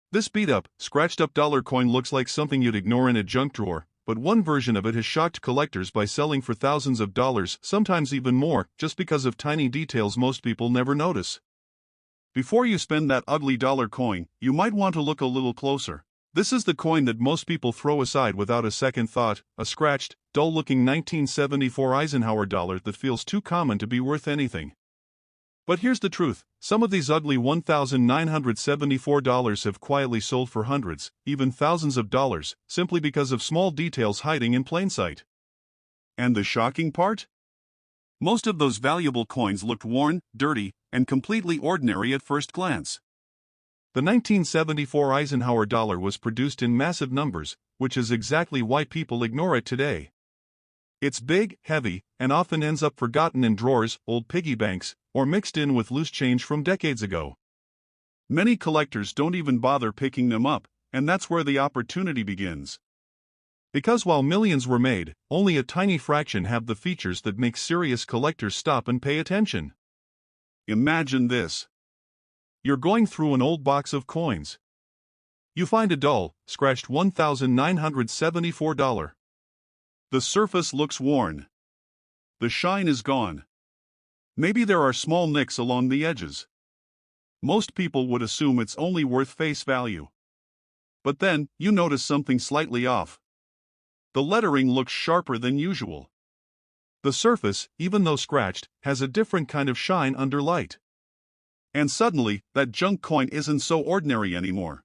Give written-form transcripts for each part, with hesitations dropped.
This beat-up, scratched-up dollar coin looks like something you'd ignore in a junk drawer, but one version of it has shocked collectors by selling for thousands of dollars, sometimes even more, just because of tiny details most people never notice. Before you spend that ugly dollar coin, you might want to look a little closer. This is the coin that most people throw aside without a second thought, a scratched, dull-looking 1974 Eisenhower dollar that feels too common to be worth anything. But here's the truth, some of these ugly $1,974 have quietly sold for hundreds, even thousands of dollars, simply because of small details hiding in plain sight. And the shocking part? Most of those valuable coins looked worn, dirty, and completely ordinary at first glance. The 1974 Eisenhower dollar was produced in massive numbers, which is exactly why people ignore it today. It's big, heavy, and often ends up forgotten in drawers, old piggy banks, or mixed in with loose change from decades ago. Many collectors don't even bother picking them up, and that's where the opportunity begins. Because while millions were made, only a tiny fraction have the features that make serious collectors stop and pay attention. Imagine this. You're going through an old box of coins. You find a dull, scratched $1,974. The surface looks worn. The shine is gone. Maybe there are small nicks along the edges. Most people would assume it's only worth face value. But then, you notice something slightly off. The lettering looks sharper than usual. The surface, even though scratched, has a different kind of shine under light. And suddenly, that junk coin isn't so ordinary anymore.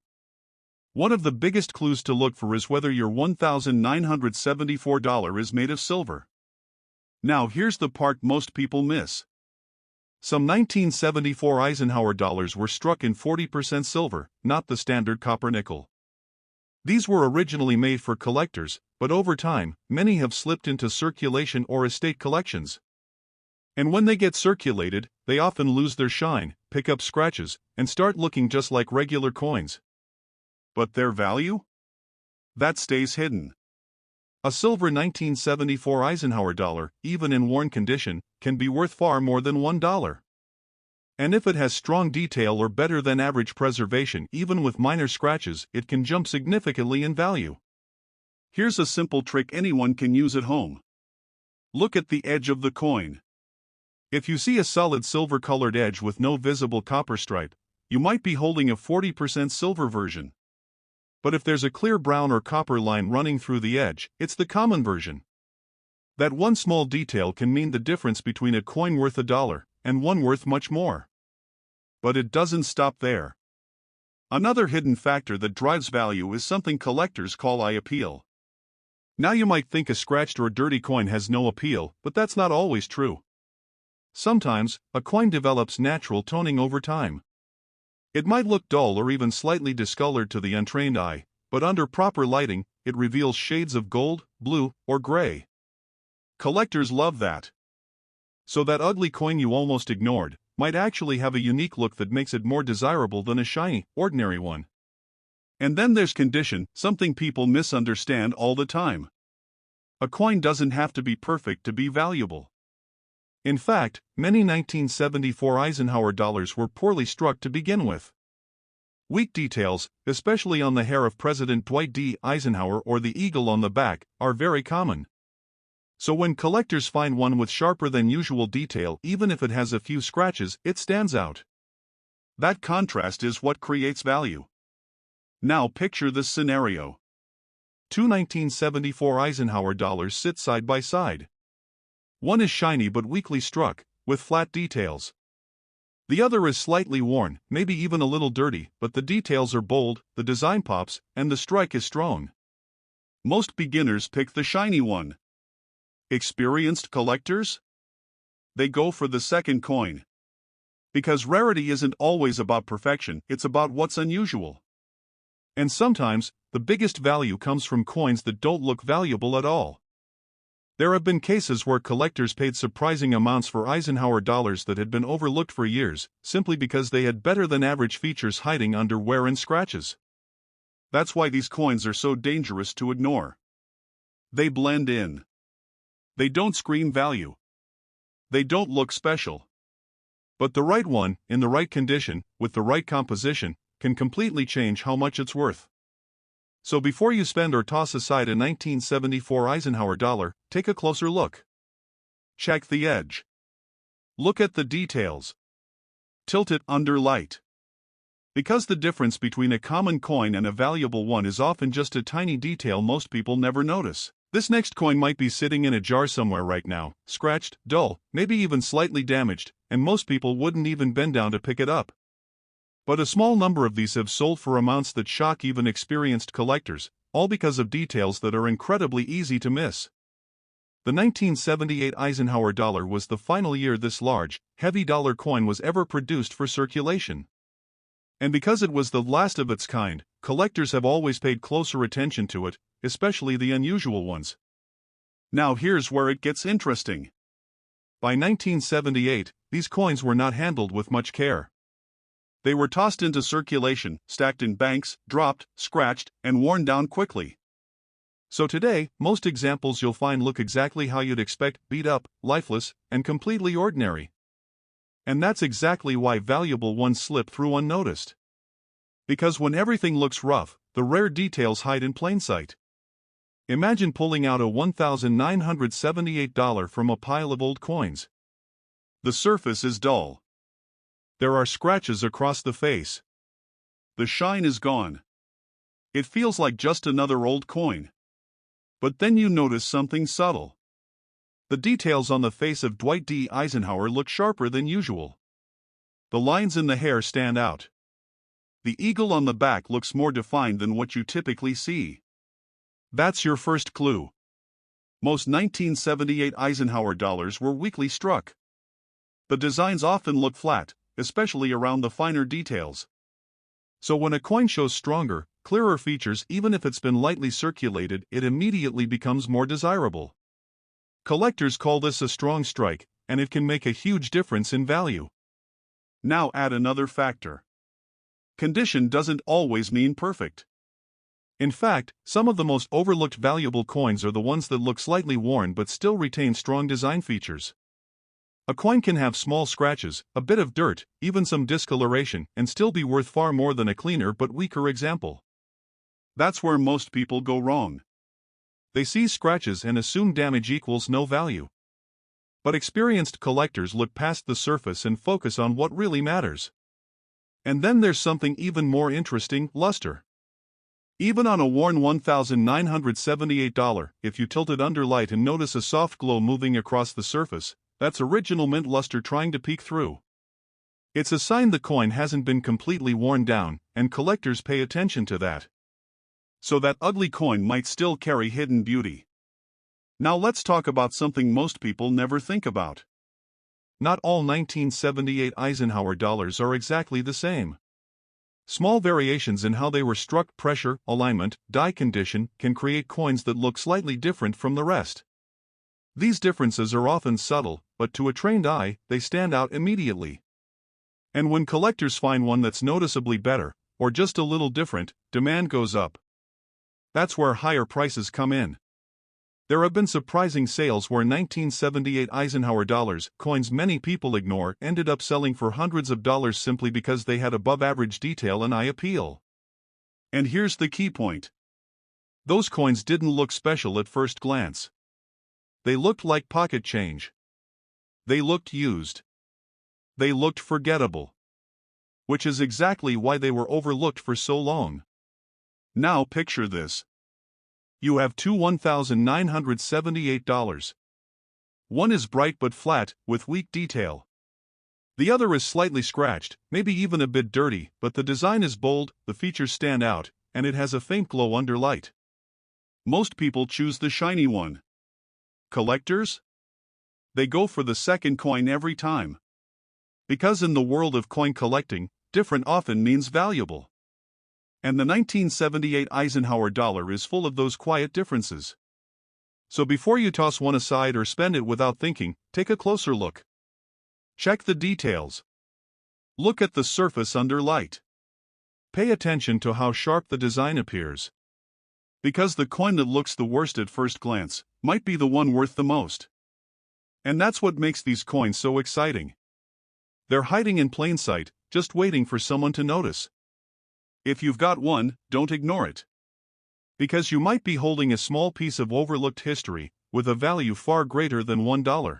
One of the biggest clues to look for is whether your $1,974 is made of silver. Now here's the part most people miss. Some 1974 Eisenhower dollars were struck in 40% silver, not the standard copper nickel. These were originally made for collectors, but over time, many have slipped into circulation or estate collections. And when they get circulated, they often lose their shine, pick up scratches, and start looking just like regular coins. But their value? That stays hidden. A silver 1974 Eisenhower dollar, even in worn condition, can be worth far more than $1. And if it has strong detail or better than average preservation, even with minor scratches, it can jump significantly in value. Here's a simple trick anyone can use at home. Look at the edge of the coin. If you see a solid silver-colored edge with no visible copper stripe, you might be holding a 40% silver version. But if there's a clear brown or copper line running through the edge, it's the common version. That one small detail can mean the difference between a coin worth $1 and one worth much more. But it doesn't stop there. Another hidden factor that drives value is something collectors call eye appeal. Now you might think a scratched or dirty coin has no appeal, but that's not always true. Sometimes, a coin develops natural toning over time. It might look dull or even slightly discolored to the untrained eye, but under proper lighting, it reveals shades of gold, blue, or gray. Collectors love that. So that ugly coin you almost ignored might actually have a unique look that makes it more desirable than a shiny, ordinary one. And then there's condition, something people misunderstand all the time. A coin doesn't have to be perfect to be valuable. In fact, many 1974 Eisenhower dollars were poorly struck to begin with. Weak details, especially on the hair of President Dwight D. Eisenhower or the eagle on the back, are very common. So when collectors find one with sharper than usual detail, even if it has a few scratches, it stands out. That contrast is what creates value. Now picture this scenario. Two 1974 Eisenhower dollars sit side by side. One is shiny but weakly struck, with flat details. The other is slightly worn, maybe even a little dirty, but the details are bold, the design pops, and the strike is strong. Most beginners pick the shiny one. Experienced collectors? They go for the second coin. Because rarity isn't always about perfection, it's about what's unusual. And sometimes, the biggest value comes from coins that don't look valuable at all. There have been cases where collectors paid surprising amounts for Eisenhower dollars that had been overlooked for years, simply because they had better than average features hiding under wear and scratches. That's why these coins are so dangerous to ignore. They blend in. They don't scream value. They don't look special. But the right one, in the right condition, with the right composition, can completely change how much it's worth. So before you spend or toss aside a 1974 Eisenhower dollar, take a closer look. Check the edge. Look at the details. Tilt it under light. Because the difference between a common coin and a valuable one is often just a tiny detail most people never notice. This next coin might be sitting in a jar somewhere right now, scratched, dull, maybe even slightly damaged, and most people wouldn't even bend down to pick it up. But a small number of these have sold for amounts that shock even experienced collectors, all because of details that are incredibly easy to miss. The 1978 Eisenhower dollar was the final year this large, heavy dollar coin was ever produced for circulation. And because it was the last of its kind, collectors have always paid closer attention to it, especially the unusual ones. Now here's where it gets interesting. By 1978, these coins were not handled with much care. They were tossed into circulation, stacked in banks, dropped, scratched, and worn down quickly. So today, most examples you'll find look exactly how you'd expect, beat up, lifeless, and completely ordinary. And that's exactly why valuable ones slip through unnoticed. Because when everything looks rough, the rare details hide in plain sight. Imagine pulling out a $1,978 from a pile of old coins. The surface is dull. There are scratches across the face. The shine is gone. It feels like just another old coin. But then you notice something subtle. The details on the face of Dwight D. Eisenhower look sharper than usual. The lines in the hair stand out. The eagle on the back looks more defined than what you typically see. That's your first clue. Most 1978 Eisenhower dollars were weakly struck. The designs often look flat, especially around the finer details. So when a coin shows stronger, clearer features, even if it's been lightly circulated, it immediately becomes more desirable. Collectors call this a strong strike, and it can make a huge difference in value. Now add another factor. Condition doesn't always mean perfect. In fact, some of the most overlooked valuable coins are the ones that look slightly worn but still retain strong design features. A coin can have small scratches, a bit of dirt, even some discoloration, and still be worth far more than a cleaner but weaker example. That's where most people go wrong. They see scratches and assume damage equals no value. But experienced collectors look past the surface and focus on what really matters. And then there's something even more interesting: luster. Even on a worn $1,978, if you tilt it under light and notice a soft glow moving across the surface, that's original mint luster trying to peek through. It's a sign the coin hasn't been completely worn down, and collectors pay attention to that. So that ugly coin might still carry hidden beauty. Now let's talk about something most people never think about. Not all 1978 Eisenhower dollars are exactly the same. Small variations in how they were struck, pressure, alignment, die condition, can create coins that look slightly different from the rest. These differences are often subtle, but to a trained eye, they stand out immediately. And when collectors find one that's noticeably better, or just a little different, demand goes up. That's where higher prices come in. There have been surprising sales where 1978 Eisenhower dollars, coins many people ignore, ended up selling for hundreds of dollars simply because they had above-average detail and eye appeal. And here's the key point. Those coins didn't look special at first glance. They looked like pocket change. They looked used. They looked forgettable. Which is exactly why they were overlooked for so long. Now picture this. You have two $1,978. One is bright but flat, with weak detail. The other is slightly scratched, maybe even a bit dirty, but the design is bold, the features stand out, and it has a faint glow under light. Most people choose the shiny one. Collectors? They go for the second coin every time. Because in the world of coin collecting, different often means valuable. And the 1978 Eisenhower dollar is full of those quiet differences. So before you toss one aside or spend it without thinking, take a closer look. Check the details. Look at the surface under light. Pay attention to how sharp the design appears. Because the coin that looks the worst at first glance might be the one worth the most. And that's what makes these coins so exciting. They're hiding in plain sight, just waiting for someone to notice. If you've got one, don't ignore it. Because you might be holding a small piece of overlooked history, with a value far greater than $1.